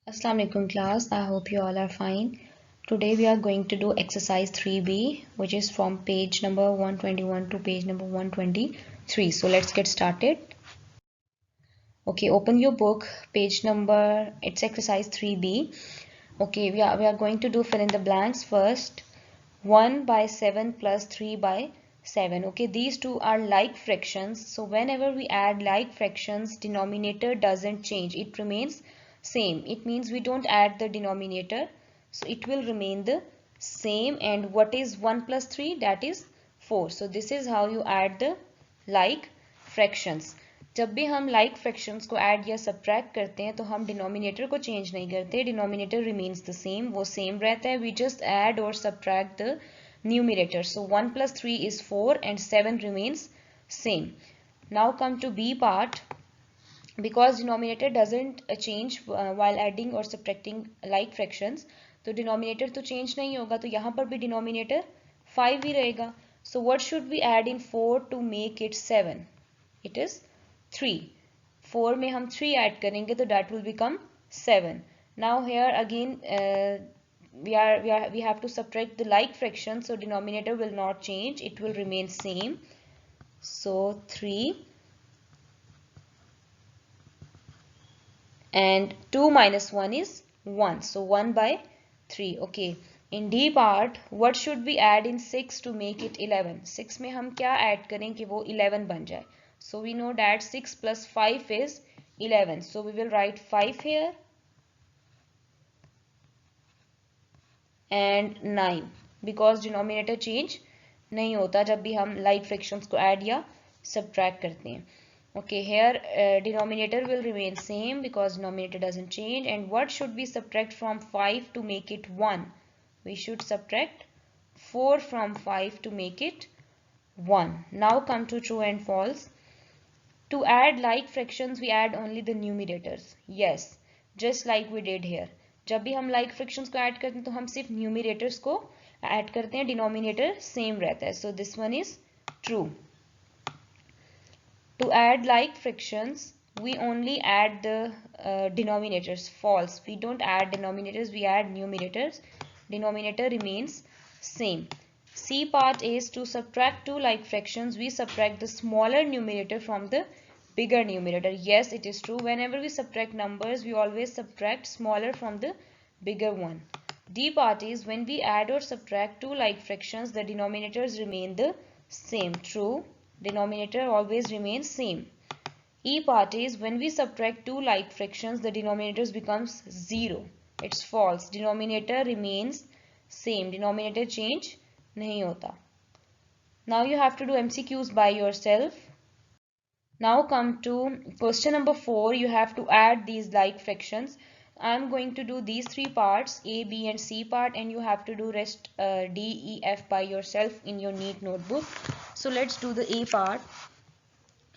Assalamu alaikum class. I hope you all are fine. Today we are going to do exercise 3B, which is from page number 121 to page number 123. So let's get started. Okay, open your book, page number, it's exercise 3B. Okay, we are going to do fill in the blanks first. 1 by 7 plus 3 by 7. Okay, these two are like fractions. So whenever we add like fractions, denominator doesn't change. It remains same. It means we don't add the denominator. So it will remain the same. And what is 1 plus 3? That is 4. So this is how you add the like fractions. जब भी हम like fractions को add या subtract करते हैं तो हम denominator को change नहीं करते. Denominator remains the same. वो same रहता है. We just add or subtract the numerator. So 1 plus 3 is 4 and 7 remains same. Now come to B part. Because denominator doesn't change while adding or subtracting like fractions, तो denominator तो change नहीं होगा, तो यहाँ पर भी denominator 5 ही रहेगा. So what should we add in 4 to make it 7? It is 3. 4 में हम 3 add करेंगे तो that will become 7. Now here again we have to subtract the like fraction, so denominator will not change, it will remain same. So 3 and 2 minus 1 is 1. So 1 by 3. Okay. In D part, what should we add in 6 to make it 11? 6 में हम क्या add करें कि वो 11 बन जाए? So we know that 6 plus 5 is 11. So we will write 5 here and 9 because denominator change नहीं होता जब भी हम like fractions को add या subtract करते हैं. Okay, here denominator will remain same because denominator doesn't change. And what should we subtract from 5 to make it 1? We should subtract 4 from 5 to make it 1. Now come to true and false. To add like fractions, we add only the numerators. Yes, just like we did here. जब भी हम like fractions को add करते हैं तो हम सिर्फ numerators को add करते हैं, denominator same रहता है. So this one is true. To add like fractions, we only add the denominators. False. We don't add denominators, we add numerators. Denominator remains same. C part is to subtract two like fractions, we subtract the smaller numerator from the bigger numerator. Yes, it is true. Whenever we subtract numbers, we always subtract smaller from the bigger one. D part is when we add or subtract two like fractions, the denominators remain the same. True. Denominator always remains same. E part is when we subtract two like fractions, the denominators becomes 0. It's false. Denominator remains same. Denominator change नहीं होता. Now you have to do MCQs by yourself. Now come to question number 4. You have to add these like fractions. I am going to do these three parts, A, B and C part, and you have to do rest D, E, F by yourself in your neat notebook. So let's do the A part.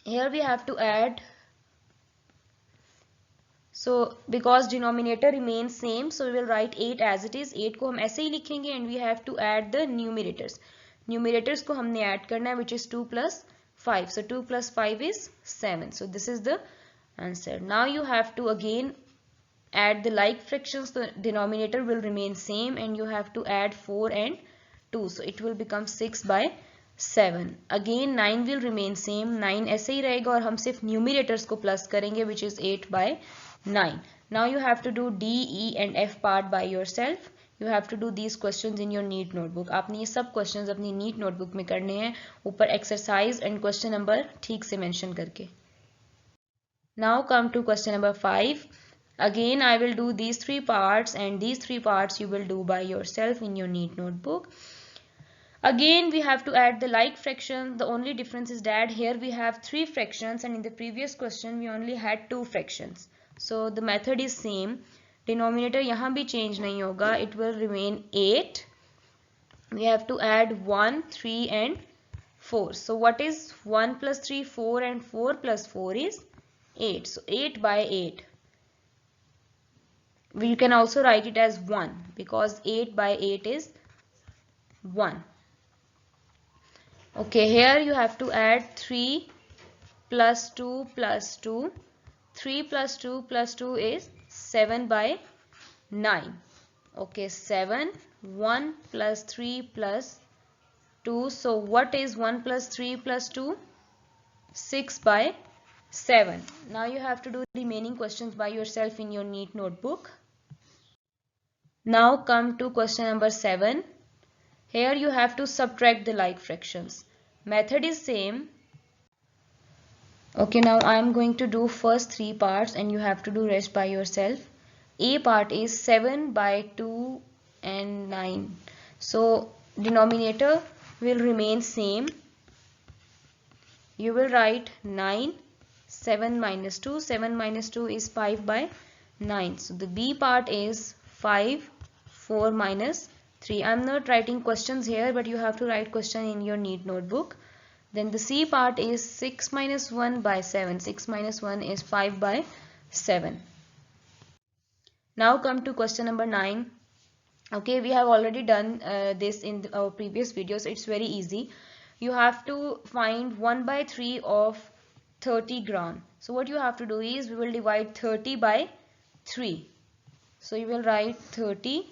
Here we have to add. So because denominator remains same, so we will write 8 as it is. 8 को हम ऐसे ही लिखेंगे and we have to add the numerators. Numerators को हमने add करना है, which is 2 plus 5. So 2 plus 5 is 7. So this is the answer. Now you have to again add the like fractions. The denominator will remain same and you have to add 4 and 2. So it will become 6 by 7. Again 9 will remain same. 9 ऐसे ही रहेगा और हम सिर्फ numerators को plus करेंगे, which is 8 by 9. Now you have to do D, E and F part by yourself. You have to do these questions in your neat notebook. आपने ये सब questions अपनी neat notebook में करने हैं, ऊपर exercise and question number ठीक से mention करके. Now come to question number 5. Again I will do these three parts and these three parts you will do by yourself in your neat notebook. Again we have to add the like fraction. The only difference is that here we have three fractions and in the previous question we only had two fractions. So the method is same. Denominator यहाँ भी change नहीं होगा. It will remain 8. We have to add 1, 3 and 4. So what is 1 plus 3? 4 and 4 plus 4 is 8. So 8 by 8. We can also write it as 1 because 8 by 8 is 1. Okay, here you have to add 3 plus 2 plus 2. 3 plus 2 plus 2 is 7 by 9. Okay, 7, 1 plus 3 plus 2. So what is 1 plus 3 plus 2? 6 by 7. Now you have to do the remaining questions by yourself in your neat notebook. Now come to question number 7. Here you have to subtract the like fractions. Method is same. Okay, now I am going to do first 3 parts and you have to do rest by yourself. A part is 7 by 2 and 9. So denominator will remain same. You will write 9, 7 minus 2. 7 minus 2 is 5 by 9. So the B part is 5, 4 minus 3. I am not writing questions here, but you have to write question in your neat notebook. Then the C part is 6 minus 1 by 7. 6 minus 1 is 5 by 7. Now come to question number 9. Okay, we have already done this in our previous videos. It's very easy. You have to find 1 by 3 of 30 gram. So what you have to do is we will divide 30 by 3. So you will write 30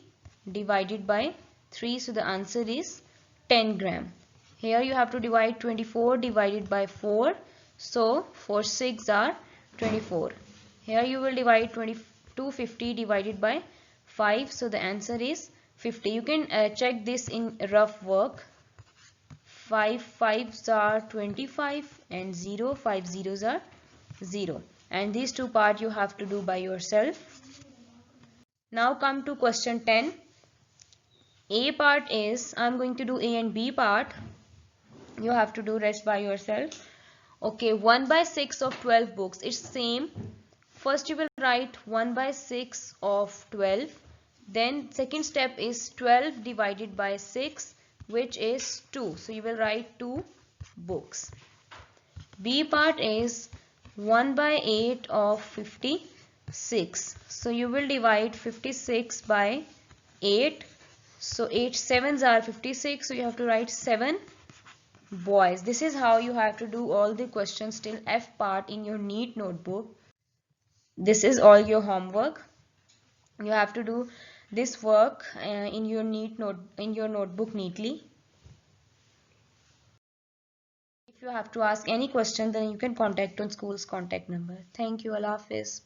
divided by 3. So the answer is 10 gram. Here you have to divide 24 divided by 4. So 4 6 are 24. Here you will divide 250 divided by 5. So the answer is 50. You can check this in rough work. 5 5s are 25 and 0 5 zeros are 0. And these two parts you have to do by yourself. Now come to question 10. A part is, I'm going to do A and B part. You have to do rest by yourself. Okay, 1 by 6 of 12 books. It's same. First you will write 1 by 6 of 12. Then second step is 12 divided by 6, which is 2. So you will write 2 books. B part is 1 by 8 of 56. So you will divide 56 by 8. So 8 7s are 56. So you have to write 7 boys. This is how you have to do all the questions till F part in your neat notebook. This is all your homework. You have to do this work in your notebook neatly. If you have to ask any question, then you can contact on school's contact number. Thank you. Allah Hafiz.